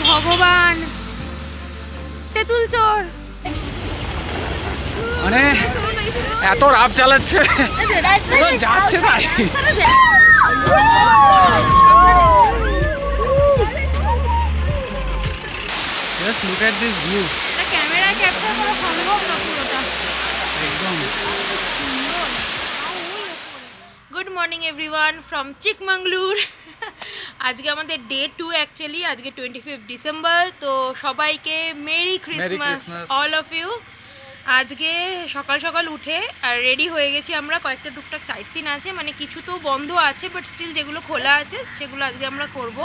ভগবান, তেঁতুল চোর মানে এত রাফ চালাচ্ছে, পুরো যাচ্ছে তাই। Just look at this view. এটা ক্যামেরা ক্যাপচার করা সম্ভব না পুরোটা। একদম। Good morning everyone from Chikmagalur. আজকে আমাদের ডে 2 অ্যাকচুয়ালি, আজকে 25 ডিসেম্বর। তো সবাইকে merry Christmas all of you. আজকে সকাল সকাল উঠে আর রেডি হয়ে গেছি আমরা। কয়েকটা টুকটাক সাইট সিন আছে, মানে কিছু তো বন্ধ আছে বাট স্টিল যেগুলো খোলা আছে সেগুলো আজকে আমরা করব।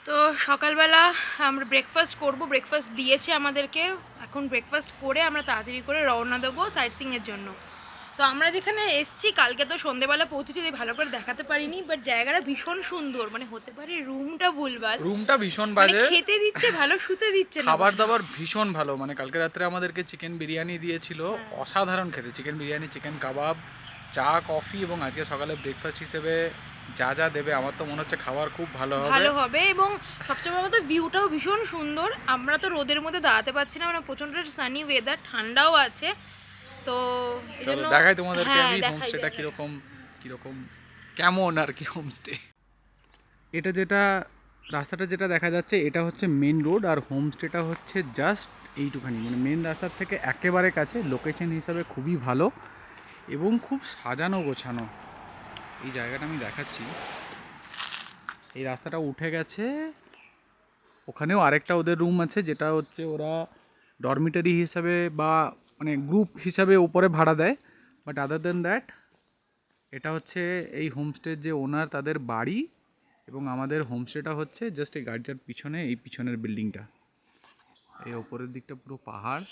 তো সকালবেলা আমরা ব্রেকফাস্ট করব, ব্রেকফাস্ট দিয়েছে আমাদেরকে। এখন ব্রেকফাস্ট করে আমরা তাড়াতাড়ি করে রওনা দেবো সাইট সিংয়ের জন্য। তো আমরা যেখানে এসছি, কালকে তো সন্ধেবেলা পৌঁছেছি, ভালো করে দেখাতে পারিনি, বাট জায়গাটা ভীষণ সুন্দর। মানে হতে পারে রুমটা ভুলভাল, রুমটা ভীষণ বাজে, খেতে দিচ্ছে ভালো, শুতে দিচ্ছে না। খাবার দাবার ভীষণ ভালো। মানে কালকে রাত্রে আমাদেরকে চিকেন বিরিয়ানি দিয়েছিল, অসাধারণ খেতে। চিকেন বিরিয়ানি, চিকেন কাবাব, চা, কফি, এবং আজকে সকালে ব্রেকফাস্ট হিসেবে যা যা দেবে আমার তো মনে হচ্ছে খাবার খুব ভালো হবে। এবং সবচেয়ে বড় কথা, ভিউটাও ভীষণ সুন্দর। আমরা তো রোদের মধ্যে দাঁড়াতে পারছি না, মানে প্রচন্ড সানি ওয়েদার, ঠান্ডাও আছে। তো চলো দেখাই তোমাদেরকে আমি হোমস্টেটা কিরকম কিরকম কেমন আর কি হোমস্টে। এটা যেটা রাস্তাটা যেটা দেখা যাচ্ছে এটা হচ্ছে মেন রোড, আর হোমস্টেটা হচ্ছে জাস্ট এইটুখানি, মানে মেন রাস্তার থেকে একেবারে কাছে। লোকেশন হিসাবে খুবই ভালো এবং খুব সাজানো গোছানো। এই জায়গাটা আমি দেখাচ্ছি, এই রাস্তাটা উঠে গেছে, ওখানেও আরেকটা ওদের রুম আছে, যেটা হচ্ছে ওরা ডরমিটারি হিসাবে বা মানে গ্রুপ হিসাবে উপরে ভাড়া দেয়। বাট আদার দেন দ্যাট এটা হচ্ছে এই হোমস্টের যে ওনার তাদের বাড়ি, এবং আমাদের হোমস্টেটা হচ্ছে জাস্ট এই গাড়িটার পিছনে, এই পিছনের বিল্ডিংটা। এই ওপরের দিকটা পুরো পাহাড়,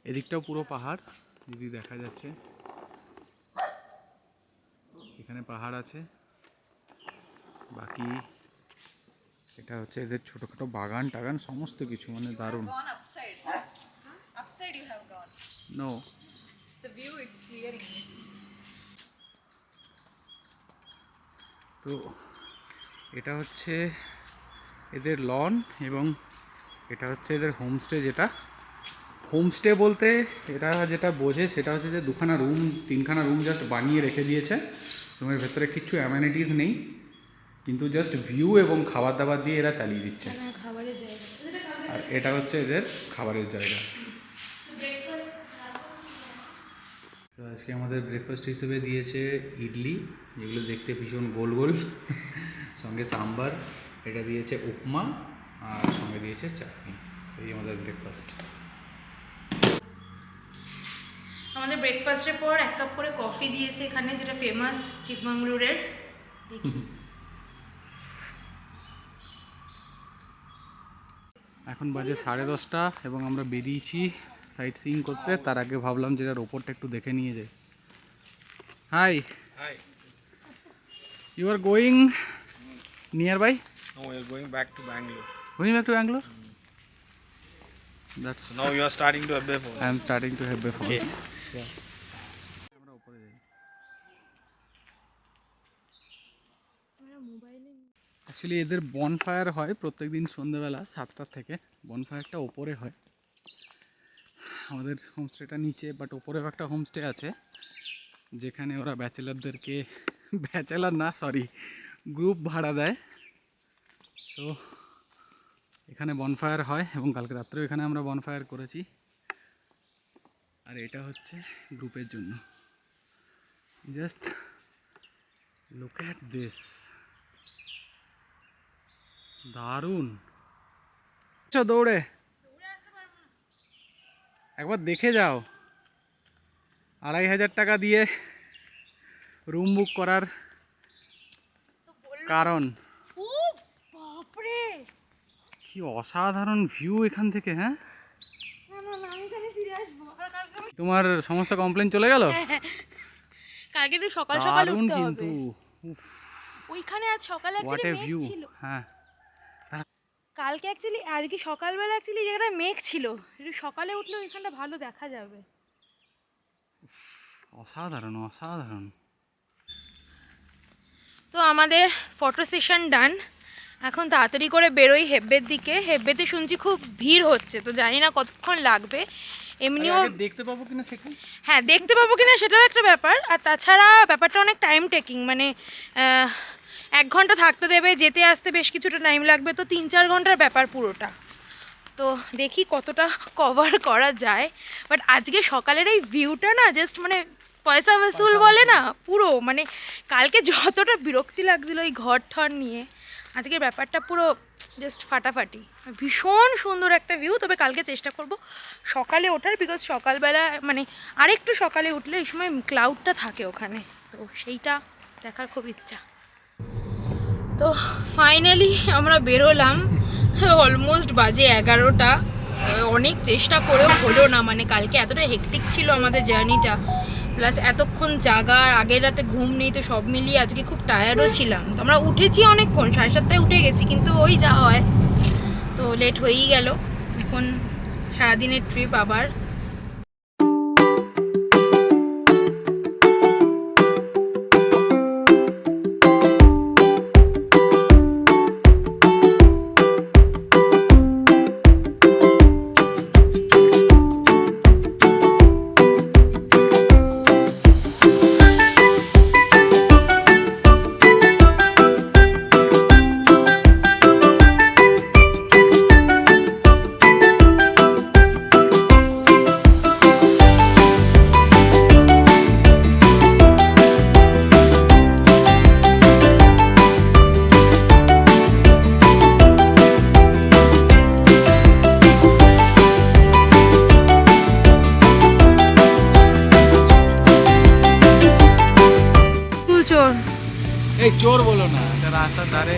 এদিকটাও পুরো পাহাড়, যদি দেখা যাচ্ছে এখানে পাহাড় আছে। বাকি এটা হচ্ছে এদের ছোটোখাটো বাগান টাগান সমস্ত কিছু, মানে দারুণ। Upside you have gone. No, The view it's clear in east. তো এটা হচ্ছে এদের লন, এবং এটা হচ্ছে এদের হোমস্টে। যেটা হোমস্টে বলতে এরা যেটা বোঝে সেটা হচ্ছে যে দুখানা রুম, তিনখানা রুম জাস্ট বানিয়ে রেখে দিয়েছে। রুমের ভেতরে কিচ্ছু অ্যামেনিটিস নেই, কিন্তু জাস্ট ভিউ এবং খাবার দাবার দিয়ে এরা চালিয়ে দিচ্ছে। আর এটা হচ্ছে এদের খাবারের জায়গা। তো আজকে আমাদের ব্রেকফাস্ট হিসেবে দিয়েছে ইডলি, যেগুলো দেখতে ভীষণ গোল গোল, সঙ্গে সাম্বার। এটা দিয়েছে উপমা, আর সঙ্গে দিয়েছে চাটনি। এই আমাদের ব্রেকফাস্ট। আমাদের ব্রেকফাস্টের পর 1 কাপ করে কফি দিয়েছে এখানে, যেটা ফেমাস চিকমাঙ্গলুরের। এখন বাজে 10:30 এবং আমরা বেরিয়েছি সাইট সিইং করতে। তার আগে ভাবলাম যে এর ওপরটা একটু দেখে নিয়ে যাই। Hi, you are going nearby? No, we are going back to Bangalore. Going back to Bangalore? That's Now you are starting to have phones. I am starting to have phones. Yeah. আমরা উপরে যাই। Actually এদের bonfire হয় প্রত্যেকদিন সন্ধ্যেবেলা 7টা থেকে। বনফায়ারটা ওপরে হয়, আমাদের হোমস্টেটা নিচে, বাট ওপরেও একটা হোমস্টে আছে যেখানে ওরা ব্যাচেলারদেরকে, ব্যাচেলার না সরি, গ্রুপ ভাড়া দেয়। সো এখানে বনফায়ার হয়, এবং কালকে রাত্রেও এখানে আমরা বনফায়ার করেছি। আর এটা হচ্ছে গ্রুপের জন্য। জাস্ট লুক অ্যাট দিস, দারুণ। দৌড়ে একবার দেখে যাও। 2,500 টাকা দিয়ে রুম বুক করার কারণ কি অসাধারণ ভিউ এখান থেকে। হ্যাঁ, তোমার সমস্ত কমপ্লেন চলে গেল? কালকে একটু সকাল সকাল দারুণ উঠতে কিন্তু হবে। ওইখানে আজ সকালে হোয়াট এ অ্যাকচুয়ালি ভিউ। মেঘ ছিল। হ্যাঁ, কালকে অ্যাকচুয়ালি, আজকে সকালবেলা অ্যাকচুয়ালি জায়গাটা মেঘ ছিল, একটু সকালে উঠলে ওইখানটা ভালো দেখা যাবে। অসাধারণ অসাধারণ। তো আমাদের ফটো সেশন ডান। এখন তাড়াতাড়ি করে বেরোই হেব্বের দিকে। হেব্বেতে শুনছি খুব ভিড় হচ্ছে, তো জানি না কতক্ষণ লাগবে। এমনিও দেখতে পাবো কিনা সেখানে, হ্যাঁ দেখতে পাবো কিনা সেটাও একটা ব্যাপার। আর তাছাড়া ব্যাপারটা অনেক টাইম টেকিং, মানে 1 ঘন্টা থাকতে দেবে, যেতে আসতে বেশ কিছুটা টাইম লাগবে, তো 3-4 ঘন্টার ব্যাপার পুরোটা। তো দেখি কতটা কভার করা যায়। বাট আজকে সকালের এই ভিউটা না জাস্ট মানে পয়সা বসুল বলে না, পুরো মানে কালকে যতটা বিরক্তি লাগছিল এই ঘর ঠর নিয়ে, আজকের ব্যাপারটা পুরো জাস্ট ফাটাফাটি। ভীষণ সুন্দর একটা ভিউ। তবে কালকে চেষ্টা করব সকালে ওঠার, বিকজ সকালবেলা মানে আরেকটু সকালে উঠলে এই সময় ক্লাউডটা থাকে ওখানে, তো সেইটা দেখার খুব ইচ্ছা। তো ফাইনালি আমরা বেরোলাম, অলমোস্ট বাজে 11টা। অনেক চেষ্টা করেও হলো না, মানে কালকে এতটা হেকটিক ছিল আমাদের জার্নিটা, প্লাস এতক্ষণ জাগার, আগের রাতে ঘুম নেই, তো সব মিলিয়ে আজকে খুব টায়ার্ডও ছিলাম। তো আমরা উঠেছি অনেকক্ষণ, 7:30টায় উঠে গেছি, কিন্তু ওই যা হয়, তো লেট হয়েই গেল। এখন সারাদিনের ট্রিপ আবার। এই চোর বলো না, এটা রাস্তার ধারে।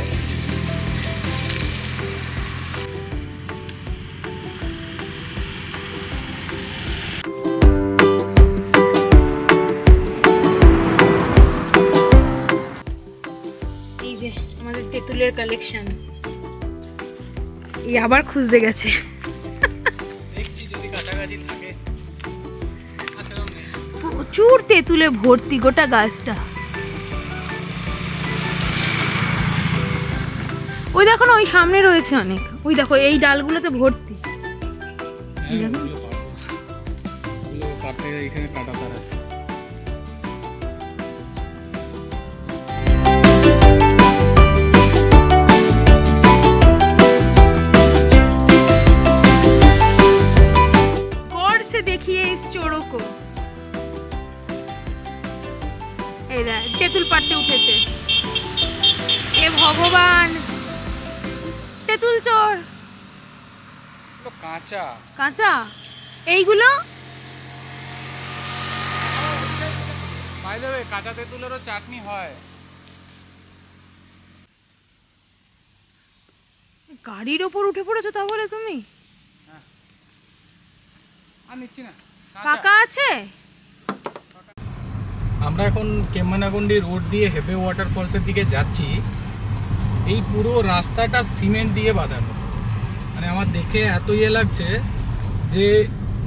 এই যে আমাদের তেঁতুলের কালেকশন, এই আবার খুঁজতে গেছে। দেখছি যদি কাছাকাছি থাকে। প্রচুর তেঁতুলে ভর্তি গোটা গাছটা। ওই দেখো না, ওই সামনে রয়েছে অনেক, ওই দেখো এই ডালগুলোতে ভর্তি। এখানে কাটা তার আছে। गौर से देखिए इस चोरों को। এই দেখ তেঁতুল পাড়তে উঠেছে। এ ভগবান, তেঁতুল চোর। কাঁচা কাঁচা এইগুলো বাই দ্য ওয়ে, কাঁচা তেঁতুলেরও চাটনি হয়। গাড়ির ওপর উঠে পড়েছো তাহলে তুমি? আর নিচ্ছি না, পাকা আছে। আমরা এখন কেম্মানাগুন্ডি রোড দিয়ে হেবে ওয়াটারফলসের দিকে যাচ্ছি। এই পুরো রাস্তাটা সিমেন্ট দিয়ে বাঁধানো, মানে আমার দেখে এত ইয়ে লাগছে যে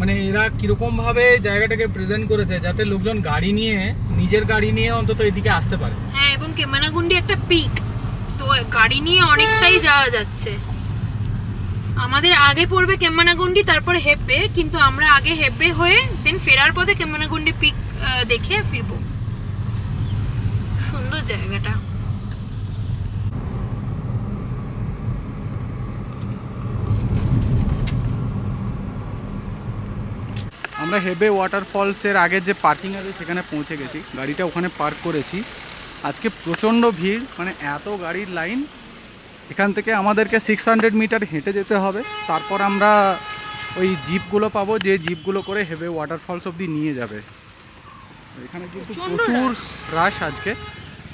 মানে এরা কীরকমভাবে জায়গাটাকে প্রেজেন্ট করেছে যাতে লোকজন গাড়ি নিয়ে, নিজের গাড়ি নিয়ে অন্তত এদিকে আসতে পারে। হ্যাঁ, এবং কেম্মানাগুন্ডি একটা পিক, তো গাড়ি নিয়ে অনেকটাই যাওয়া যাচ্ছে। আমাদের আগে পড়বে কেম্মানাগুন্ডি, তারপরে হেব্বে, কিন্তু আমরা আগে হেব্বে হয়ে দেন ফেরার পথে কেম্মানাগুন্ডি পিক দেখে ফিরবো। সুন্দর জায়গাটা। আমরা হেবে ওয়াটারফলসের আগের যে পার্কিং আছে সেখানে পৌঁছে গেছি, গাড়িটা ওখানে পার্ক করেছি। আজকে প্রচণ্ড ভিড়, মানে এত গাড়ির লাইন। এখান থেকে আমাদেরকে 600 মিটার হেঁটে যেতে হবে, তারপর আমরা ওই জিপগুলো পাবো, যে জিপগুলো করে হেবে ওয়াটারফলস অবধি নিয়ে যাবে। এখানে কিন্তু প্রচুর রাশ আজকে।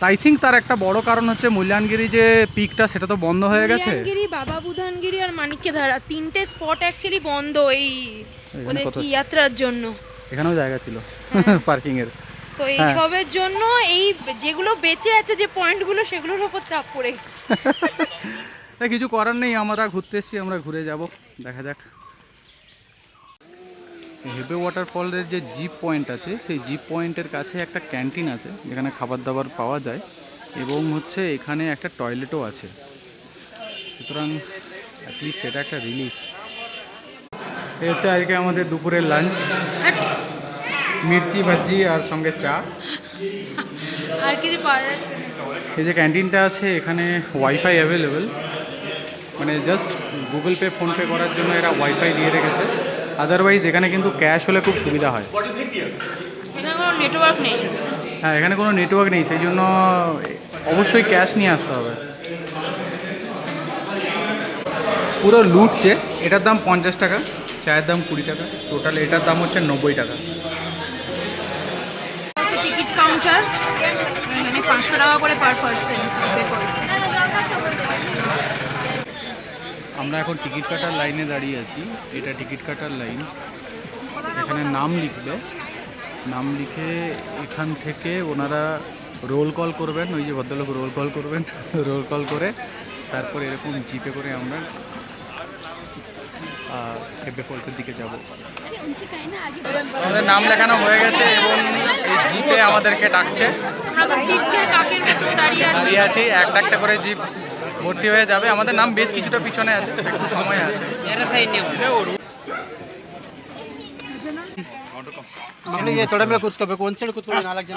আই থিঙ্ক তার একটা বড় কারণ হচ্ছে মুল্যানগিরি যে পিকটা, সেটা তো বন্ধ হয়ে গেছে। মুল্যানগিরি, বাবা বুধানগিরি আর মানিক্যধারা, 3টে স্পট অ্যাকচুয়ালি বন্ধ এই ওদের কি যাত্রার জন্য। এখানেও জায়গা ছিল পার্কিং এর, তো এই সবের জন্য এই যেগুলো বেঁচে আছে যে পয়েন্টগুলো, সেগুলোর উপর চাপ পড়ে গেছে। কিছু করার নেই, আমরা ঘুরতে এসেছি, আমরা ঘুরে যাব, দেখা যাক। হেবে ওয়াটারফলের যে জিপ পয়েন্ট আছে, সেই জিপ পয়েন্টের কাছে একটা ক্যান্টিন আছে যেখানে খাবার দাবার পাওয়া যায়, এবং হচ্ছে এখানে একটা টয়লেটও আছে। সুতরাং অ্যাটলিস্ট এটা একটা রিলিফ। এই হচ্ছে আজকে আমাদের দুপুরের লাঞ্চ, মির্চি ভাজি আর সঙ্গে চা। আর কিছু পাওয়া যাচ্ছে না। এই যে ক্যান্টিনটা আছে এখানে ওয়াইফাই অ্যাভেলেবেল, মানে জাস্ট গুগল পে ফোনপে করার জন্য এরা ওয়াইফাই দিয়ে রেখেছে। আদারওয়াইজ এখানে কিন্তু ক্যাশ হলে খুব সুবিধা হয়। এখানে কোনো নেটওয়ার্ক নেই। হ্যাঁ, এখানে কোনো নেটওয়ার্ক নেই, সেই জন্য অবশ্যই ক্যাশ নিয়ে আসতে হবে। পুরো লুটছে। এটার দাম 50 টাকা, চায়ের দাম 20 টাকা, টোটাল এটার দাম হচ্ছে 90 টাকা। হচ্ছে টিকিট কাউন্টার, এখানে 500 টাকা করে পার পার্সন পে করছে। আমরা এখন টিকিট কাটার লাইনে দাঁড়িয়ে আছি। এটা টিকিট কাটার লাইন। এখানে নাম লিখবে, নাম লিখে এখান থেকে ওনারা রোল কল করবেন, ওই যে ভদ্রলোক রোল কল করবেন, রোল কল করে তারপর এরকম জিপে করে আমরা হেব্বে ফলসের দিকে যাব। আমাদের নাম লেখানো হয়ে গেছে এবং এই জিপে আমাদেরকে ডাকছে। আমরা তো তীর্থের কাকের মতো দাঁড়িয়ে আছি। দাঁড়িয়ে আছি, একটা একটা করে জিপ ভর্তি হয়ে যাবে। আমাদের নাম বেশ কিছুটা পিছনে আছে, একটু সময় আছে। थोड़ा मैं कुछ कभी कौन से कुछ ना लग जाए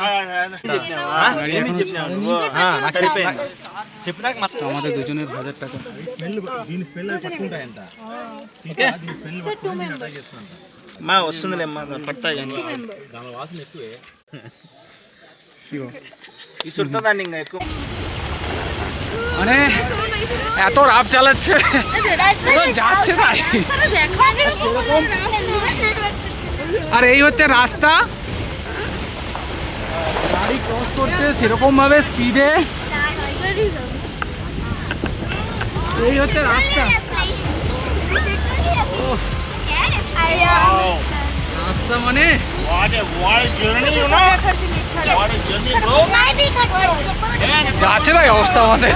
আমাদের দুজনের 1000 টাকা। మా వస్తుందిలేమ్మా పడతాయి కానీ ఇసురుతుందండి ఇంకా ఎక్కువ মানে এত রাফ চালাচ্ছে, যাচ্ছে তাই। আর এই হচ্ছে রাস্তা, গাড়ি ক্রস করছে সেরকম ভাবে স্পিডে। এই হচ্ছে রাস্তা, রাস্তা মানে যাচ্ছে তাই অবস্থা আমাদের।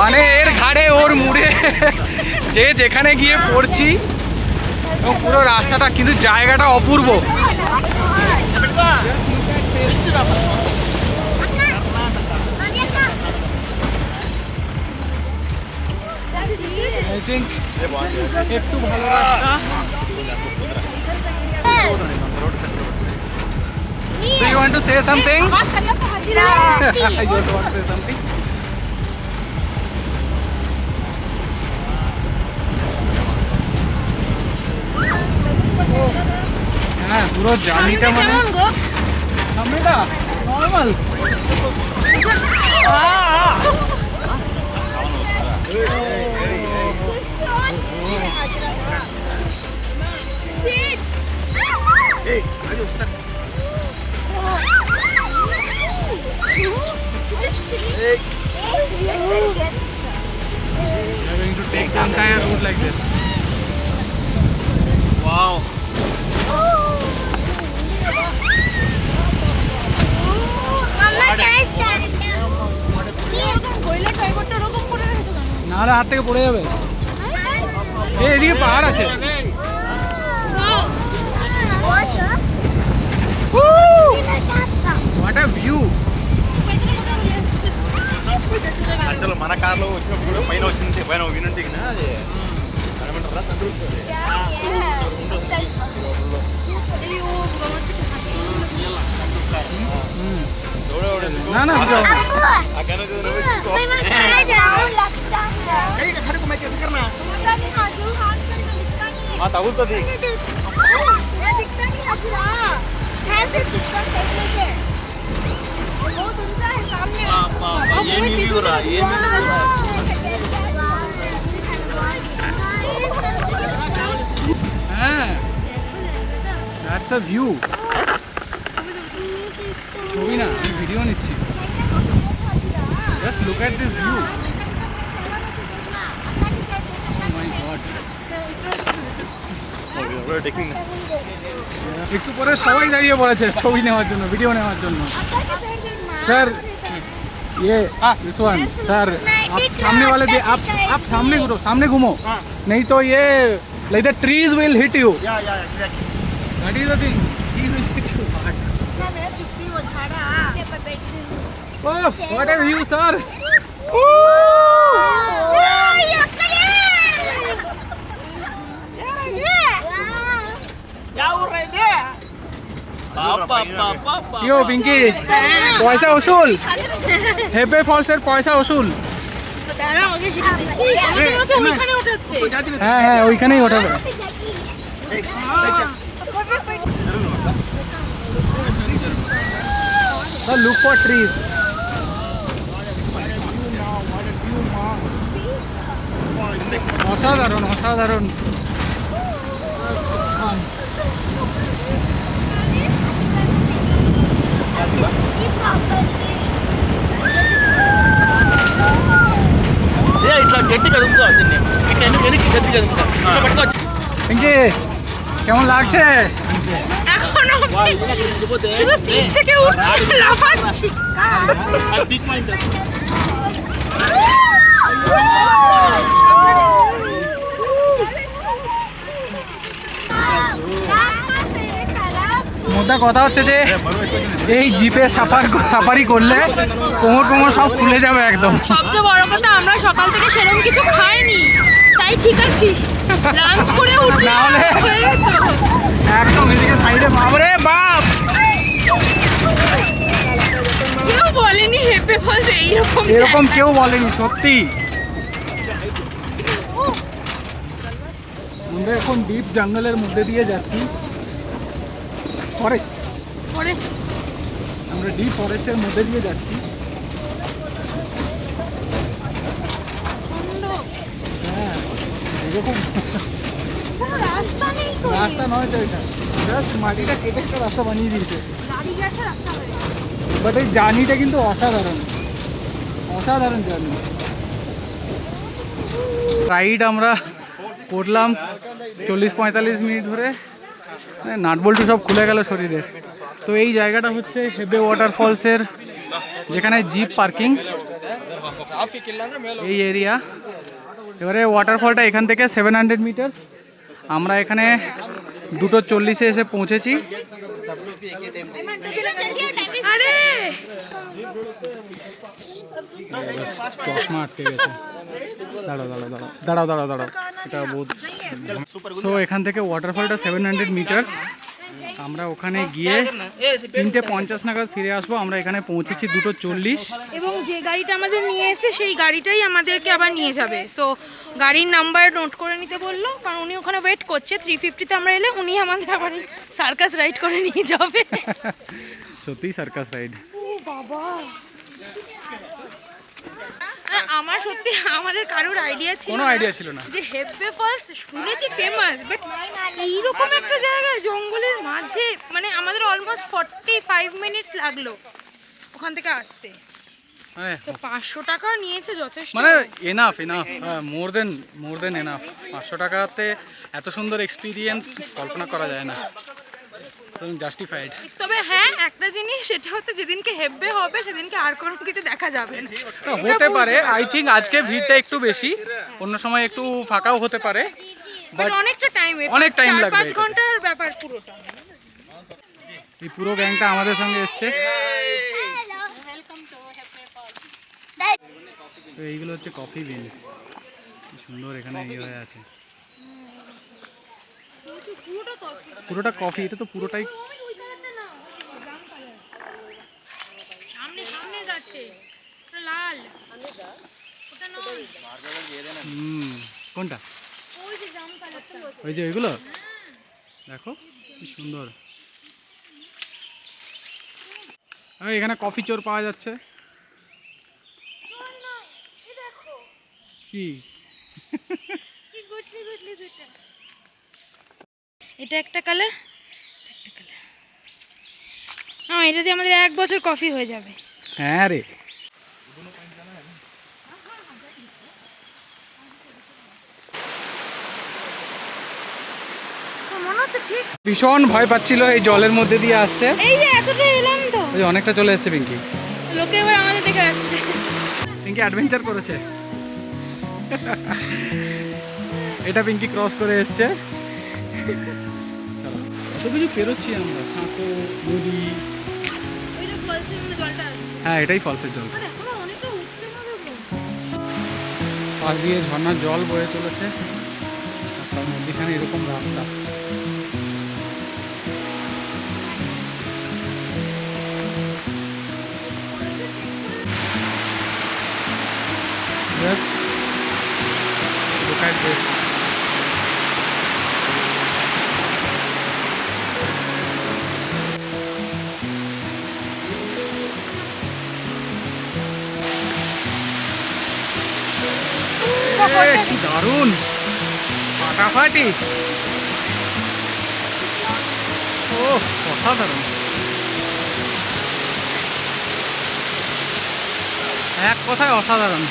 মানে এর ঘাড়ে ওর মুড়ে যে যেখানে গিয়ে পড়ছি, এবং পুরো রাস্তাটা কিন্তু জায়গাটা অপূর্ব। আই থিঙ্ক একটু ভালো রাস্তা। Do you want to say something? I just want to say something. হ্যাঁ, পুরো জার্নিটা মানে কেমন গো? সামনেটা normal. We are going to take the entire route like this. Wow নাহলে হাত থেকে পড়ে যাবে। এই এদিকে পাহাড় আছে। What a view! అసలు మన కార్లో వచ్చినప్పుడు పైన వచ్చింది పైన వినండి అది ఏమంటారా తగ్గుతుంది না না తగ్గుతుంది হ্যাঁ, দ্যাটস আ ভিউ। ছবি না, আমি ভিডিও নিচ্ছি। Just look at this view. My god, একটু পরে সবাই দাঁড়িয়ে পড়েছে ছবি নেওয়ার জন্য, ভিডিও নেওয়ার জন্য। স্যার ये दिस वन सर, आप सामने वाले दे, आप सामने घूमो, सामने घूमो, नहीं तो ये like the trees will hit you. That is the thing, trees will hit you hard. Oh, what a view, sir! কি ও পিঙ্কি, পয়সা উসুল, হেবে ফলসের পয়সা উসুল। দাঁড়া, আমাকে আমাদের মতো ওইখানে উঠাচ্ছে। হ্যাঁ হ্যাঁ, ওইখানেই ওঠাবে। Look for trees. অসাধারণ অসাধারণ। ఇట్లా గట్టిగా అదుపుతా దీన్ని ఇట్లా వెనక్కి గట్టిగా అదుపుతా ఇట్లా పట్టుకోవచ్చు পিঙ্কি কেমন লাগছে? এখন শুধু সিট থেকে উঠছি, লাফাচ্ছি। అది బిగ్ మైండ్ মোদ্দা কথা হচ্ছে যে এই জিপে সাফারি করলে কোমর সব খুলে যাবে একদম। সবচেয়ে বড় কথা, আমরা সকাল থেকে সেরকম কিছু খাইনি, তাই ঠিক আছে। লাঞ্চ করে উঠলে নাহলে হয়ে যেত। একদম এদিকে সাইডে বাবরে বাপ, কেউ বলেনি হেপে ফলস এইরকম এরকম কেউ বলেনি সত্যি। আমরা এখন ডিপ জঙ্গলের মধ্যে দিয়ে যাচ্ছি, ফরেস্ট। আমরা ডিপ ফরেস্টের মধ্যে দিয়ে যাচ্ছি। হ্যাঁ, এরকম কোনো রাস্তা নেই তো, রাস্তা নয় তো, এটা জাস্ট মাটিটা কেটে একটা রাস্তা বানিয়ে দিয়েছে। গাড়ি গেছে রাস্তা হয়ে গেছে। বাট এই জার্নিটা কিন্তু অসাধারণ, অসাধারণ জার্নি। রাইড আমরা করলাম 40-45 মিনিট ধরে, নাটবল্টু সব খুলে গেল শরীরের। তো এই জায়গাটা হচ্ছে হেবে ওয়াটারফলসের, যেখানে জিপ পার্কিং, এই এরিয়া। এবারে ওয়াটারফলটা এখান থেকে 700 মিটার্স। আমরা এখানে 2:40 এসে পৌঁছেছি। আরে চশমা আটকে গেছে, দাঁড়াও, এটা বহুত। সো এখান থেকে ওয়াটারফলটা 700 মিটার্স। আমরা ওখানে গিয়ে 3:50 নাগাদ ফিরে আসবো। আমরা এখানে পৌঁছেছি 2:40। এবং যে গাড়িটা আমাদের নিয়ে এসেছে সেই গাড়িটাই আমাদেরকে আবার নিয়ে যাবে। সো গাড়ির নাম্বার নোট করে নিতে বললো, কারণ উনি ওখানে ওয়েট করছে। 350-তে আমরা এলে উনি আমাদের আবার সার্কাস রাইড করে নিয়ে যাবে। সত্যি সার্কাস রাইড। ও বাবা, আমার সত্যি আমাদের কারোর আইডিয়া ছিল কোনো আইডিয়া ছিল না যে হেব্বে ফলস শুনেছি ফেমাস, বাট এইরকম একটা জায়গায় জঙ্গলের মাঝে, মানে আমাদের অলমোস্ট 45 মিনিটস লাগলো ওখান থেকে আসতে। তো 500 টাকা নিয়েছে, যথেষ্ট। মানে এনাফ মোর দেন এনাফ। 500 টাকাতে এত সুন্দর এক্সপিরিয়েন্স কল্পনা করা যায় না, জাস্টিফাইড। তবে হ্যাঁ, একটা জিনিস, সেটা হচ্ছে যেদিনকে হেব্বে হবে সেদিনকে আর কোনো কিছু দেখা যাবে না। হতে পারে, আই থিঙ্ক আজকে ভিড়টা একটু বেশি, অন্য সময় একটু ফাঁকাও হতে পারে, বাট অনেকটা টাইম লাগবে, 5 ঘন্টার ব্যাপার পুরোটা। এই পুরো গ্যাংটা আমাদের সঙ্গে এসছে। তো এইগুলো হচ্ছে কফি বিনস, সুন্দর এখানে ইয়ে হয়ে আছে, পুরোটা কফি। এটা তো পুরোটাই সামনে গাছে লাল, ওটা নয়। কোনটা? ওই যে জাম কালারটা, ওই যে ওইগুলো দেখো কি সুন্দর। এখানে কফি চোর পাওয়া যাচ্ছে। কি গুটলি দুটো, এটা একটা কালার, এটা দিয়ে আমাদের 1 বছর কফি হয়ে যাবে। হ্যাঁ রে, মনে হচ্ছে ঠিক। ভীষণ ভয় পাচ্ছিল এই জলের মধ্যে দিয়ে আসতে। এই যে এতটা এলাম তো, ওই অনেকটা চলে এসছে পিঙ্কি। লোকে এবার আমাদের দেখে আসছে। পিঙ্কি অ্যাডভেঞ্চার করেছে। এটা পিঙ্কি ক্রস করে এসছে। কত কিছু পেরোচ্ছি আমরা, সাঁকো, নদী। ওই যে ফলসের মধ্যে জলটা আসছে। হ্যাঁ এটাই ফলসের জল। আর এখনো অনেকটা উঠতে হবে গো। পাশ দিয়ে ঝর্ণার জল বয়ে চলেছে, আর তার মধ্যেখানে এরকম রাস্তা। Just look at this. কি দারুণ, ফাটাফাটি, ও অসাধারণ, এক কথায় অসাধারণ।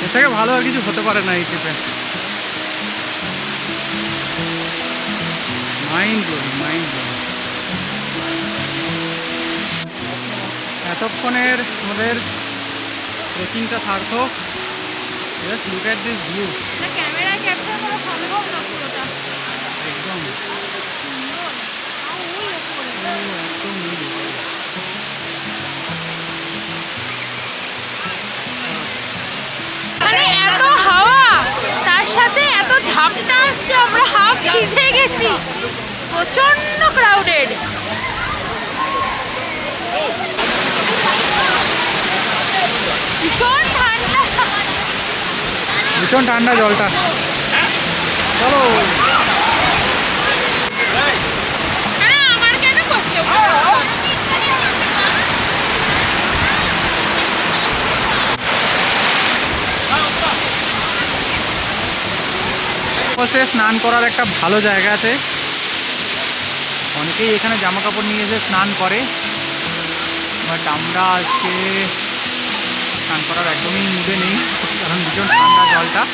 এর থেকে ভালো আর কিছু হতে পারে না এই ট্রিপে। Mind blowing, mind blowing. এতক্ষণের আমাদের ট্রেকিংটা সার্থক। Just look at this view. এটা ক্যামেরায় ক্যাপচার করা সম্ভব না পুরোটা। একদম সুন্দর। আর ওই উপরে। একদম নীল। মানে এত হাওয়া, তার সাথে এত ঝাপটা আসছে, আমরা হাফ ভিজে গেছি। প্রচন্ড ক্রাউডেড। ভীষণ ঠান্ডা। ভীষণ ঠান্ডা জলটা। চলো। আরে আমার কেন করছো? বলছে স্নান করার একটা ভালো জায়গা আছে, অনেকেই এখানে জামা কাপড় নিয়ে এসে স্নান করে, বাট আমরা আজকে স্নান করার একদমই মুডে নেই, কারণ ভীষণ ঠান্ডা জলটা।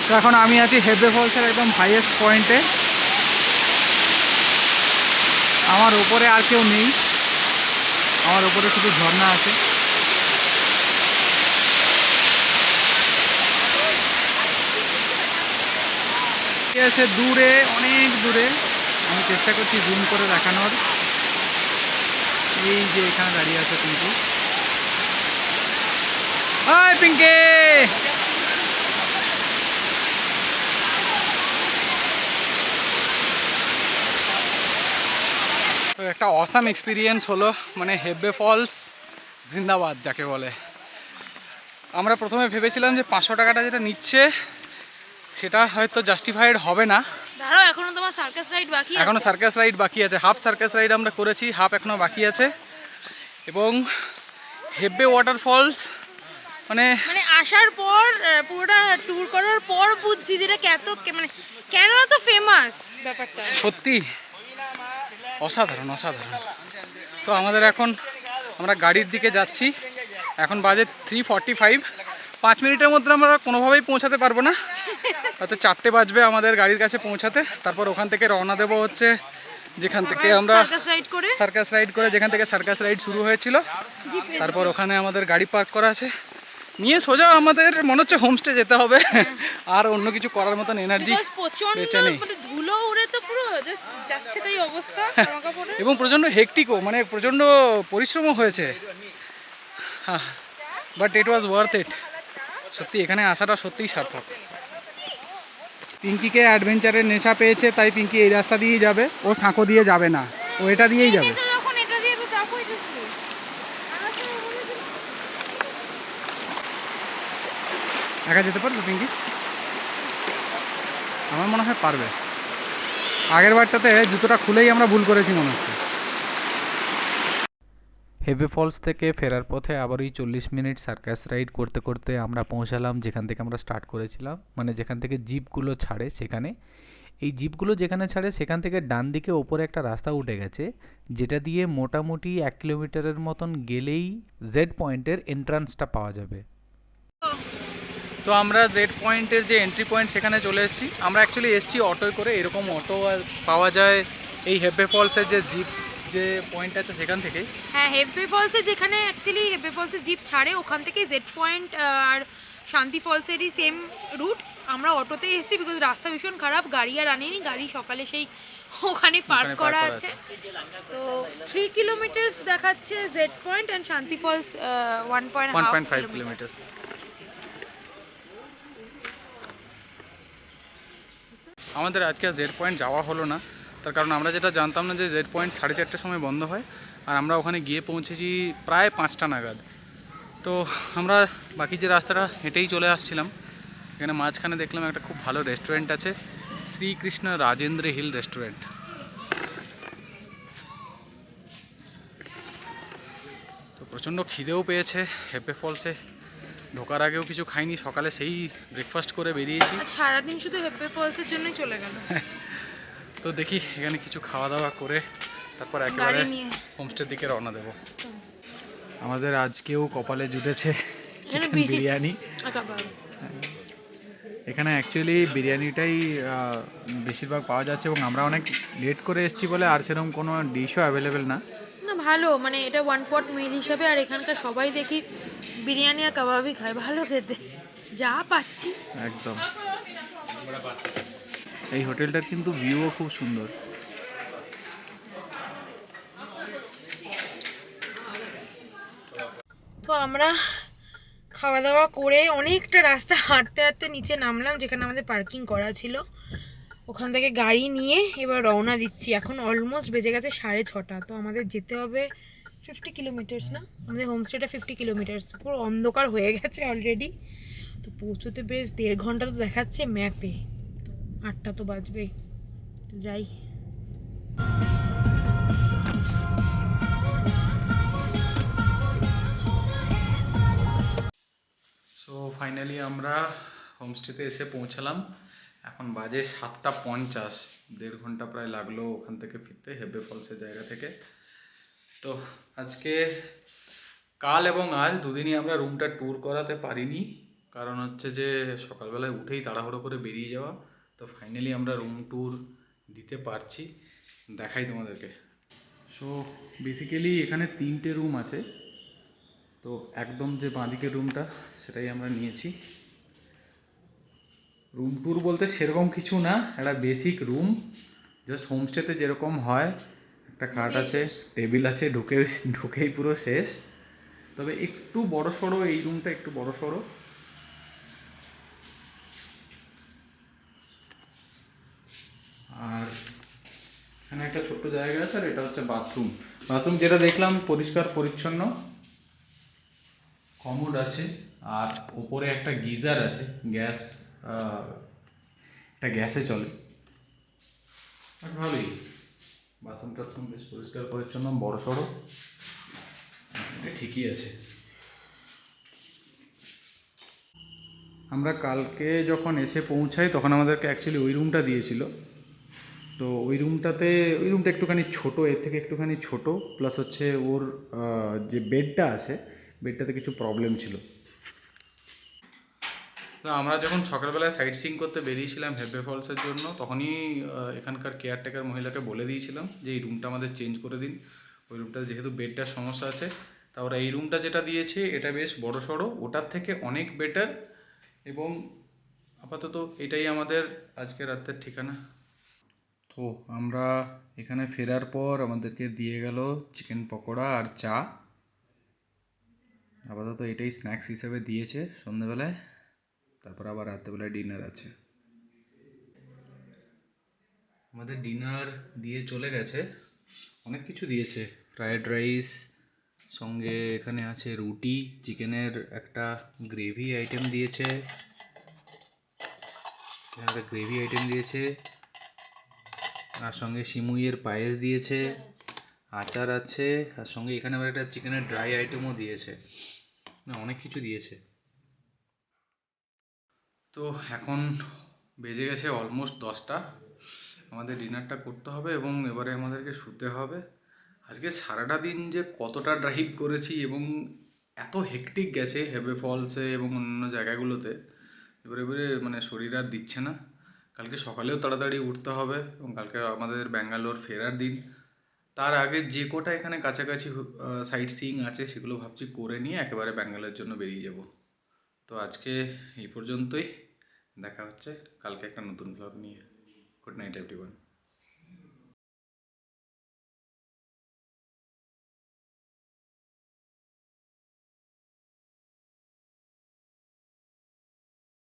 তো এখন আমি আছি হেব্বে ফলসের একদম হাইয়েস্ট পয়েন্টে। আমার ওপরে আর কেউ নেই, আমার ওপরে শুধু ঝর্ণা আছে। আছে দূরে, অনেক দূরে। আমি চেষ্টা করছি জুম করে দেখানোর। এই যে এখানে দাঁড়িয়ে আছে পিঙ্কি। হাই পিঙ্কি। তো একটা অসাম এক্সপিরিয়েন্স হলো, মানে হেব্বে ফলস জিন্দাবাদ যাকে বলে। আমরা প্রথমে ভেবেছিলাম যে 500 টাকাটা যেটা নিচ্ছে সেটা হয়তো জাস্টিফাইড হবে না। দাঁড়াও, এখনো তোমার সার্কাস রাইড বাকি আছে। এখনো সার্কাস রাইড বাকি আছে, হাফ সার্কাস রাইড আমরা করেছি, হাফ এখনো বাকি আছে। এবং হেব্বে ওয়াটারফলস মানে মানে আসার পর পুরোটা ট্যুর করার পর বুঝছি যেটা মানে কেন এত ফেমাস ব্যাপারটা। সত্যি অসাধারণ, অসাধারণ। তো আমাদের এখন আমরা গাড়ির দিকে যাচ্ছি, এখন বাজে 3:45। 5 মিনিটের মধ্যে আমরা কোনোভাবেই পৌঁছাতে পারবো না, হয়তো 4টে বাজবে আমাদের গাড়ির কাছে পৌঁছাতে। তারপর ওখান থেকে রওনা দেবো হচ্ছে যেখান থেকে আমরা সার্কাস রাইড করে, যেখান থেকে সার্কাস রাইড শুরু হয়েছিল। তারপর ওখানে আমাদের গাড়ি পার্ক করা আছে, নিয়ে সোজা আমাদের মনে হচ্ছে হোমস্টে যেতে হবে। আর অন্য কিছু করার মতন এনার্জি বেঁচে নেই। ধুলো উড়ে তো পুরো জাস্ট যাচ্ছে তাই অবস্থা জামা কাপড়ে। এবং প্রচণ্ড হেকটিকও, মানে প্রচণ্ড পরিশ্রমও হয়েছে, but it was worth it. সত্যি এখানে আসাটা সত্যিই সার্থক। পিঙ্কিকে অ্যাডভেঞ্চারের নেশা পেয়েছে, তাই পিঙ্কি এই রাস্তা দিয়েই যাবে, ও সাঁকো দিয়ে যাবে না, ও এটা দিয়েই যাবে। যখন এটা দিয়ে তো যাবোই তো। একা যেতে পারবে পিঙ্কি? আমার মনে হয় পারবে। আগের বারটাতে জুতোটা খুলেই আমরা ভুল করেছি মনে হচ্ছে। হেবে ফলস থেকে ফেরার পথে আবারই 40 মিনিট সার্কাস রাইড করতে করতে আমরা পৌঁছালাম যেখান থেকে আমরা স্টার্ট করেছিলাম, মানে যেখান থেকে জিপগুলো ছাড়ে সেখানে। এই জিপগুলো যেখানে ছাড়ে সেখান থেকে ডান দিকে ওপরে একটা রাস্তা উঠে গেছে, যেটা দিয়ে মোটামুটি 1 কিলোমিটারের মতন গেলেই জেড পয়েন্টের এন্ট্রান্সটা পাওয়া যাবে। তো আমরা জেড পয়েন্টের যে এন্ট্রি পয়েন্ট সেখানে চলে এসেছি। আমরা অ্যাকচুয়ালি এসেছি অটোয় করে, এরকম অটো পাওয়া যায় এই হেব্বে ফলসের যে জিপ যে পয়েন্ট আছে সেখান থেকেই হ্যাঁ, হেব্বে ফলসে যেখানে অ্যাকচুয়ালি হেব্বে ফলসে জিপ ছাড়ে ওখান থেকে জেড পয়েন্ট আর শান্তি ফলসেরই সেম রুট। আমরা অটোতে এসেছি বিকজ রাস্তা ভীষণ খারাপ, গাড়ি আর আনিনি, গাড়ি সকালে সেই ওখানে পার্ক ওখানে করা park করা আছে। তো 3 কিলোমিটার্স দেখাচ্ছে জেড পয়েন্ট অ্যান্ড শান্তি ফলস 1.5 1.5 কিলোমিটার। আমাদের আজকে জেড পয়েন্ট যাওয়া হলো না, তার কারণ আমরা যেটা জানতাম না যে জেড পয়েন্ট 4:30টার সময় বন্ধ হয়, আর আমরা ওখানে গিয়ে পৌঁছেছি প্রায় 5টা নাগাদ। তো আমরা বাকি যে রাস্তাটা হেঁটেই চলে আসছিলাম, এখানে মাঝখানে দেখলাম একটা খুব ভালো রেস্টুরেন্ট আছে, শ্রীকৃষ্ণ রাজেন্দ্র হিল রেস্টুরেন্ট। তো প্রচণ্ড খিদেও পেয়েছে, হেব্বে ফলসে ঢোকার আগেও কিছু খাইনি, সকালে সেই ব্রেকফাস্ট করে বেরিয়েছি। আর সারাদিন শুধু হেব্বে ফলসের জন্যই চলে গেল। তো দেখি এখানে কিছু খাওয়া দাওয়া করে তারপর একেবারে গাড়ি নিয়ে। হোমস্টের দিকে রওনা দেব। আমাদের আজকেও কপালে জুটেছে চিকেন বিরিয়ানি। বিরিয়ানি। কাবাব। এখানে অ্যাকচুয়ালি বিরিয়ানিটাই বেশিরভাগ পাওয়া যাচ্ছে, এবং আমরা অনেক লেট করে এসেছি বলে আর সেরকম কোনো ডিশও অ্যাভেলেবেল না। না ভালো, মানে এটা 1 পট মিল হিসাবে, আর এখানকার সবাই দেখি বিরিয়ানি আর কাবাবই খায়, ভালো খেতে যা পাচ্ছি। একদম। এই হোটেলটার কিন্তু ভিউও খুব সুন্দর। তো আমরা খাওয়া দাওয়া করে অনেকটা রাস্তা হাঁটতে হাঁটতে নিচে নামলাম, যেখানে আমাদের পার্কিং করা ছিল। ওখান থেকে গাড়ি নিয়ে এবার রওনা দিচ্ছি। এখন অলমোস্ট বেজে গেছে 6:30। তো আমাদের যেতে হবে 50 কিলোমিটার্স, না আমাদের হোমস্টেটা 50 কিলোমিটার্স। পুরো অন্ধকার হয়ে গেছে অলরেডি। তো পৌঁছতে বেশ 1.5 ঘন্টা তো দেখাচ্ছে ম্যাপে, 8টা তো বাজবেই। তো যাই। সো ফাইনালি আমরা হোমস্টেতে এসে পৌঁছালাম। এখন বাজে 7:50, 1.5 ঘন্টা প্রায় লাগলো ওখান থেকে ফিরতে, হেব্বে ফলসের জায়গা থেকে। তো আজকে কাল এবং আজ দুদিনই আমরা রুমটা ট্যুর করাতে পারিনি, কারণ হচ্ছে যে সকালবেলায় উঠেই তাড়াহুড়ো করে বেরিয়ে যাওয়া। তো ফাইনালি আমরা রুম ট্যুর দিতে পারছি, দেখাই তোমাদেরকে। সো বেসিক্যালি এখানে 3টে রুম আছে। তো একদম যে বাঁদিকের রুমটা সেটাই আমরা নিয়েছি। রুম ট্যুর বলতে সেরকম কিছু না, একটা বেসিক রুম, জাস্ট হোমস্টেতে যেরকম হয়, একটা খাট আছে, টেবিল আছে, ঢুকেই পুরো শেষ। তবে একটু বড় সড়ো, এই রুমটা একটু বড় সড়ো। আর এখানে একটা ছোট্ট জায়গা আছে, আর এটা হচ্ছে বাথরুম। বাথরুম যেটা দেখলাম পরিষ্কার পরিচ্ছন্ন, কমোড আছে, আর ওপরে একটা গিজার আছে, গ্যাস, এটা গ্যাসে চলে। আর ভালোই, বাথরুম টাথরুম বেশ পরিষ্কার পরিচ্ছন্ন, বড় সড়ো, এটা ঠিকই আছে। আমরা কালকে যখন এসে পৌঁছাই তখন আমাদেরকে অ্যাকচুয়ালি ওই রুমটা দিয়েছিল। তো ওই রুমটা একটুখানি ছোট, এর থেকে একটুখানি ছোট, প্লাস হচ্ছে ওর যে বেডটা আছে, বেডটাতে কিছু প্রবলেম ছিল। তো আমরা যখন সকালবেলায় সাইট সিইং করতে বেরিয়েছিলাম হেব্বে ফলসের জন্য, তখনই এখানকার কেয়ারটেকার মহিলাকে বলে দিয়েছিলাম যে এই রুমটা আমাদের চেঞ্জ করে দিন, ওই রুমটা যেহেতু বেডটার সমস্যা আছে। তা ওরা এই রুমটা যেটা দিয়েছে এটা বেশ বড় সড়ো, ওটার থেকে অনেক বেটার, এবং আপাতত এটাই আমাদের আজকে রাতের ঠিকানা। তো আমরা এখানে ফেরার পর আমাদেরকে দিয়ে গেল চিকেন পকোড়া আর চা। আপাতত এটাই স্ন্যাক্স হিসেবে দিয়েছে সন্ধ্যেবেলায়, তারপর আবার রাত্রেবেলায় ডিনার আছে। আমাদের ডিনার দিয়ে চলে গেছে, অনেক কিছু দিয়েছে, ফ্রায়েড রাইস, সঙ্গে এখানে আছে রুটি, চিকেনের একটা গ্রেভি আইটেম দিয়েছে, একটা গ্রেভি আইটেম দিয়েছে, আর সঙ্গে সিমুইয়ের পায়েস দিয়েছে, আচার আছে, আর সঙ্গে এখানে আবার একটা চিকেনের ড্রাই আইটেমও দিয়েছে, না অনেক কিছু দিয়েছে। তো এখন বেজে গেছে অলমোস্ট 10টা, আমাদের ডিনারটা করতে হবে এবং এবারে আমাদেরকে শুতে হবে। আজকে সারাটা দিন যে কতটা ড্রাইভ করেছি এবং এত হেকটিক গেছে হেব্বে ফলসে এবং অন্যান্য জায়গাগুলোতে, এবারে মানে শরীর আর দিচ্ছে না। কালকে সকালেও তাড়াতাড়ি উঠতে হবে এবং কালকে আমাদের ব্যাঙ্গালোর ফেরার দিন। তার আগে যে কটা এখানে কাছাকাছি সাইট সিইং আছে সেগুলো ভাবছি করে নিয়ে একেবারে ব্যাঙ্গালোরের জন্য বেরিয়ে যাব। তো আজকে এই পর্যন্তই, দেখা হচ্ছে কালকে একটা নতুন ব্লগ নিয়ে। Good night everyone.